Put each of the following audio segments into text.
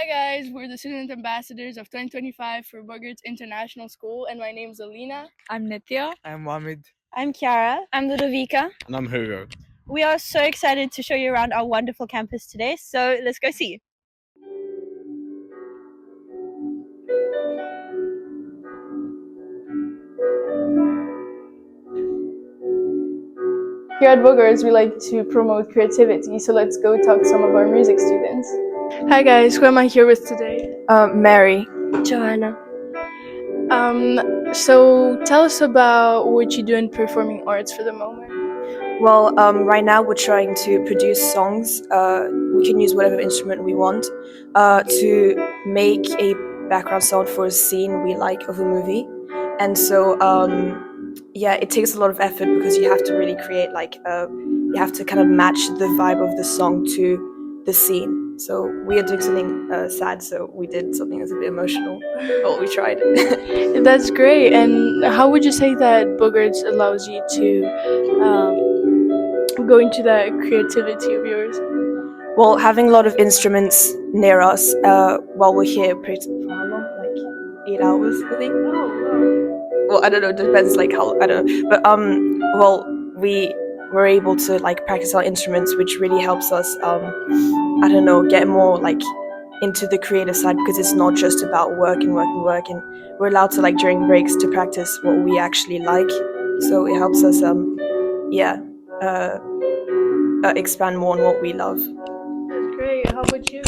Hi guys, we're the student ambassadors of 2025 for Bogaerts International School, and my name's Alina. I'm Nitya. I'm Mohammed. I'm Chiara. I'm Ludovica. And I'm Hugo. We are so excited to show you around our wonderful campus today, so let's go see. Here at Bogaerts, we like to promote creativity, so let's go talk to some of our music students. Hi guys, who am I here with today? Mary. Joanna. So tell us about what you do in performing arts for the moment. Well, right now we're trying to produce songs. We can use whatever instrument we want to make a background sound for a scene we like of a movie. And so, yeah, it takes a lot of effort because you have to really create you have to kind of match the vibe of the song to the scene. So we are doing something sad, so we did something that's a bit emotional. Well, we tried. That's great. And how would you say that Bogaerts allows you to go into that creativity of yours? Well, having a lot of instruments near us while we're here, for how long? Like 8 hours, I think. Well, I don't know. It depends. Like how I don't know. But well, we were able to like practice our instruments, which really helps us. I don't know, get more like into the creative side because it's not just about work and work and work, and we're allowed to like during breaks to practice what we actually like. So it helps us, expand more on what we love. That's great. How about you?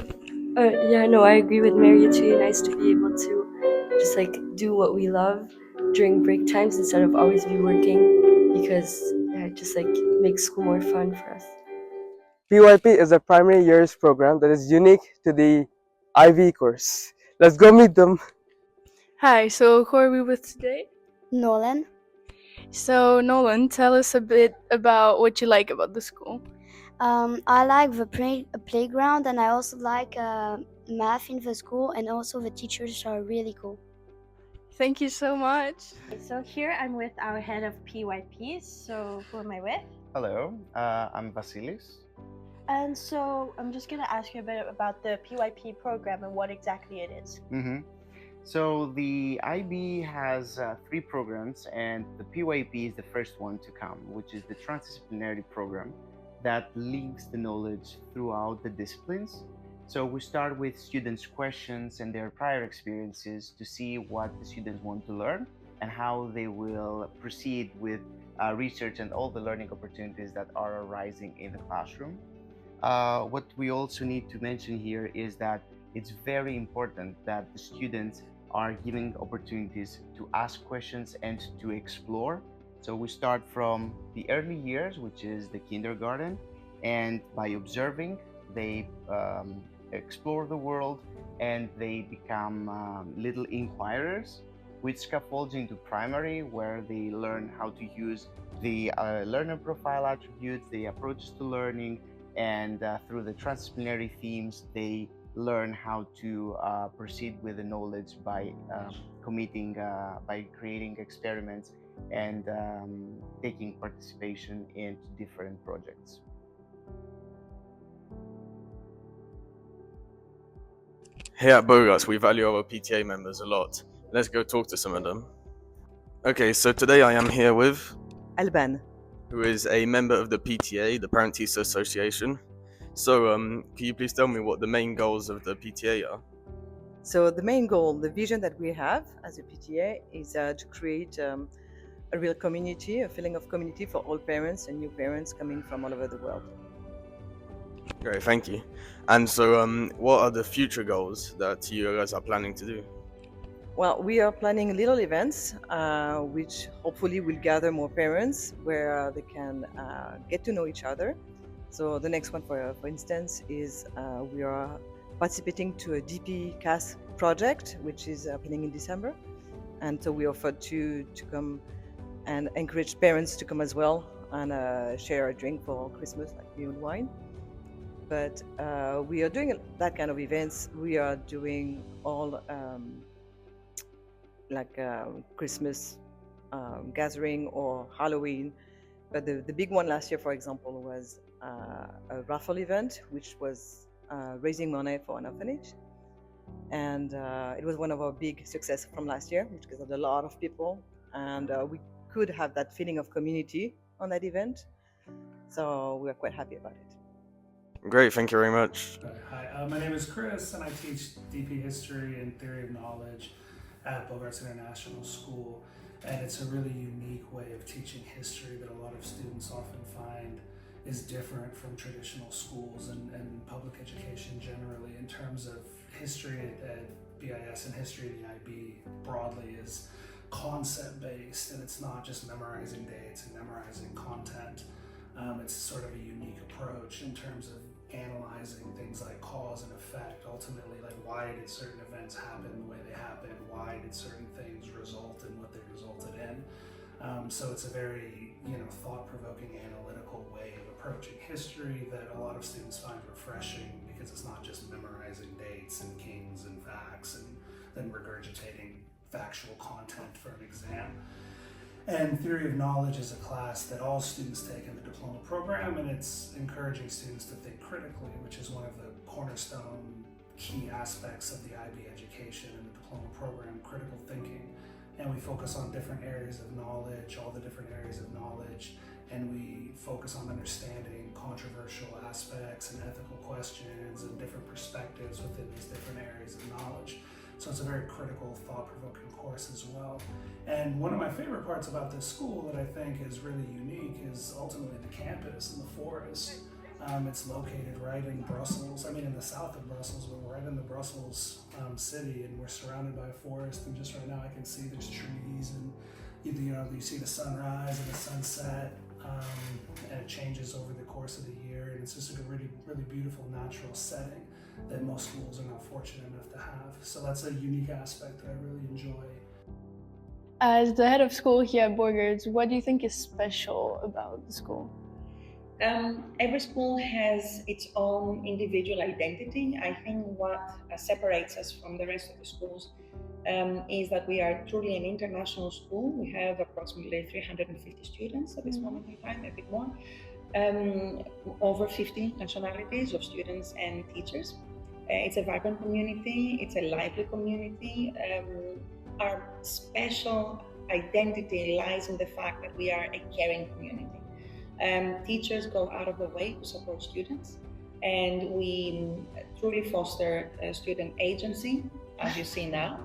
I agree with Mary. It's really nice to be able to just like do what we love during break times instead of always be working, because it just like makes school more fun for us. PYP is a primary years program that is unique to the IB course. Let's go meet them. Hi, so who are we with today? Nolan. So, Nolan, tell us a bit about what you like about the school. I like the playground, and I also like math in the school, and also the teachers are really cool. Thank you so much. So here I'm with our head of PYP. So who am I with? Hello, I'm Vasilis. And so I'm just gonna ask you a bit about the PYP program and what exactly it is. So the IB has 3 programs, and the PYP is the first one to come, which is the transdisciplinary program that links the knowledge throughout the disciplines. So we start with students' questions and their prior experiences to see what the students want to learn and how they will proceed with research and all the learning opportunities that are arising in the classroom. What we also need to mention here is that it's very important that the students are given opportunities to ask questions and to explore. So we start from the early years, which is the kindergarten, and by observing, they explore the world and they become little inquirers, which scaffolds into primary, where they learn how to use the learner profile attributes, the approaches to learning, and through the transdisciplinary themes, they learn how to proceed with the knowledge by by creating experiments and taking participation in different projects. Here at Bogaerts, we value our PTA members a lot. Let's go talk to some of them. Okay, so today I am here with Alban, who is a member of the PTA, the Parent Teacher Association. So, can you please tell me what the main goals of the PTA are? So the main goal, the vision that we have as a PTA is to create a real community, a feeling of community for all parents and new parents coming from all over the world. Great, thank you. And so, what are the future goals that you guys are planning to do? Well, we are planning little events which hopefully will gather more parents where they can get to know each other. So the next one, for instance, is we are participating to a DP CAS project, which is happening in December. And so we offered to come and encourage parents to come as well and share a drink for Christmas, like beer and wine. But we are doing that kind of events. We are doing all Christmas gathering or Halloween. But the big one last year, for example, was a raffle event, which was raising money for an orphanage. And it was one of our big successes from last year, which gathered a lot of people, and we could have that feeling of community on that event. So we are quite happy about it. Great, thank you very much. Hi, my name is Chris, and I teach DP History and Theory of Knowledge at Bogaerts International School. And it's a really unique way of teaching history that a lot of students often find is different from traditional schools and public education generally, in terms of history at BIS and history at the IB broadly is concept-based, and it's not just memorizing dates and memorizing content. It's sort of a unique approach in terms of analyzing things like cause and effect, ultimately, like why did certain events happen the way they happened, why did certain things result in what they resulted in. So it's a very, thought-provoking analytical way of approaching history that a lot of students find refreshing, because it's not just memorizing dates and kings and facts and then regurgitating factual content for an exam. And Theory of Knowledge is a class that all students take in the diploma program, and it's encouraging students to think critically, which is one of the cornerstone key aspects of the IB education and the diploma program, critical thinking. And we focus on different areas of knowledge, all the different areas of knowledge, and we focus on understanding controversial aspects and ethical questions and different perspectives within these different areas of knowledge. So it's a very critical, thought-provoking course as well. And one of my favorite parts about this school that I think is really unique is ultimately the campus and the forest. It's located right in Brussels, in the south of Brussels, but we're right in the Brussels city, and we're surrounded by a forest, and just right now I can see there's trees, and you see the sunrise and the sunset, and it changes over the course of the year, and it's just a really, really beautiful natural setting that most schools are not fortunate enough to have. So that's a unique aspect that I really enjoy. As the head of school here at Bogaerts, what do you think is special about the school? Every school has its own individual identity. I think what separates us from the rest of the schools is that we are truly an international school. We have approximately 350 students at this moment in time, a bit more. Over 50 nationalities of students and teachers. It's a vibrant community, it's a lively community. Our special identity lies in the fact that we are a caring community. Teachers go out of the way to support students, and we truly foster student agency, as you see now,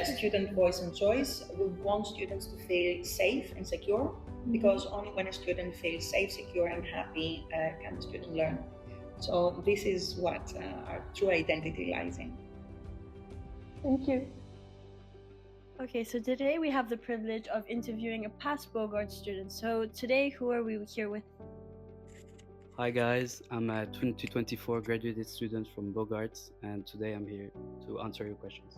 student voice and choice. We want students to feel safe and secure, because only when a student feels safe, secure, and happy can the student learn. So this is what our true identity lies in. Thank you. Okay, so today we have the privilege of interviewing a past Bogaerts student. So today, who are we here with? Hi guys, I'm a 2024 graduated student from Bogaerts, and today I'm here to answer your questions.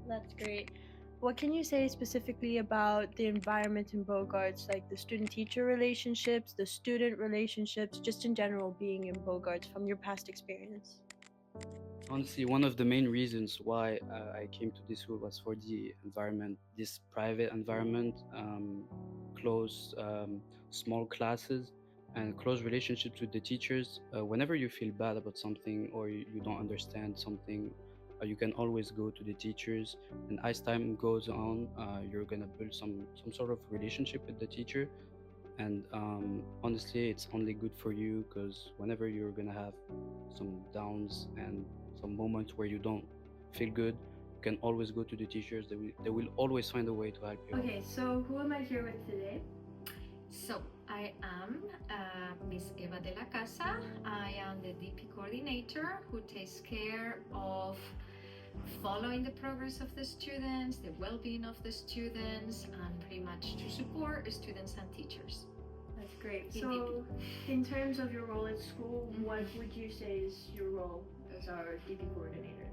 That's great. What can you say specifically about the environment in Bogaerts, like the student-teacher relationships, the student relationships, just in general being in Bogaerts from your past experience? Honestly, one of the main reasons why I came to this school was for the environment, this private environment, close, small classes, and close relationships with the teachers. Whenever you feel bad about something or you don't understand something, you can always go to the teachers, and as time goes on, you're gonna build some sort of relationship with the teacher. And honestly, it's only good for you, because whenever you're gonna have some downs and some moments where you don't feel good, you can always go to the teachers. They will always find a way to help you. Okay, so who am I here with today? So I am Miss Eva de la Casa. I am the DP coordinator who takes care of following the progress of the students, the well-being of the students, and pretty much to support students and teachers. That's great. In So DP. in terms of your role at school, what would you say is your role as our DP coordinator?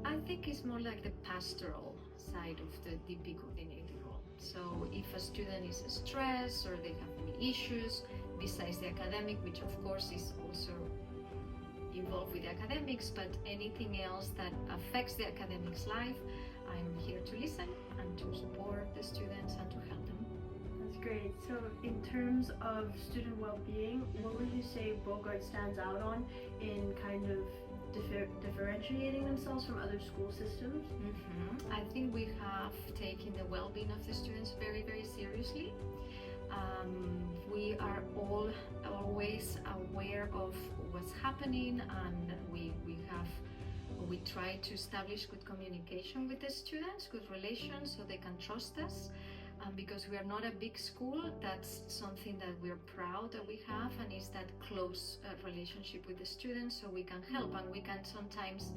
I think it's more like the pastoral side of the DP coordinator role. So if a student is stressed or they have any issues besides the academic, which of course is also involved with the academics, but anything else that affects the academics life, I'm here to listen and to support the students and to help them. That's great. So in terms of student well-being, what would you say Bogaerts stands out on in kind of differentiating themselves from other school systems? I think we have taken the well-being of the students very, very seriously. We are all always aware of what's happening, and we try to establish good communication with the students, good relations, so they can trust us. Because we are not a big school, that's something that we're proud that we have, and is that close relationship with the students, so we can help, and we can sometimes,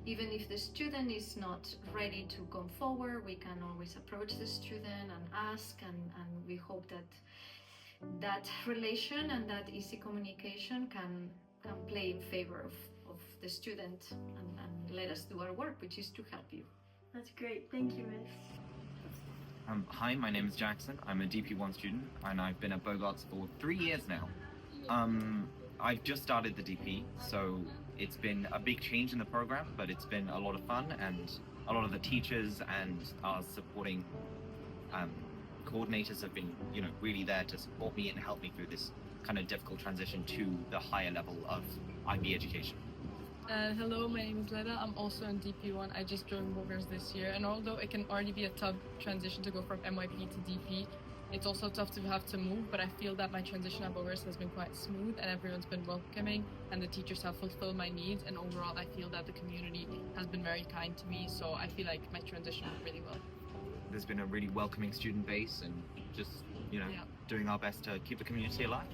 even if the student is not ready to come forward, we can always approach the student and ask, and we hope that that relation and that easy communication can play in favor of the student and let us do our work, which is to help you. That's great. Thank you, Miss. Hi, my name is Jackson. I'm a DP1 student, and I've been at Bogaerts for 3 years now. I've just started the DP, so it's been a big change in the program, but it's been a lot of fun, and a lot of the teachers and our supporting coordinators have been, really there to support me and help me through this kind of difficult transition to the higher level of IB education. Hello, my name is Leda. I'm also in DP1. I just joined Bogaerts this year, and although it can already be a tough transition to go from MYP to DP, it's also tough to have to move, but I feel that my transition at Bogaerts has been quite smooth, and everyone's been welcoming, and the teachers have fulfilled my needs, and overall I feel that the community has been very kind to me, so I feel like my transition went really well. There's been a really welcoming student base, and just, doing our best to keep the community alive.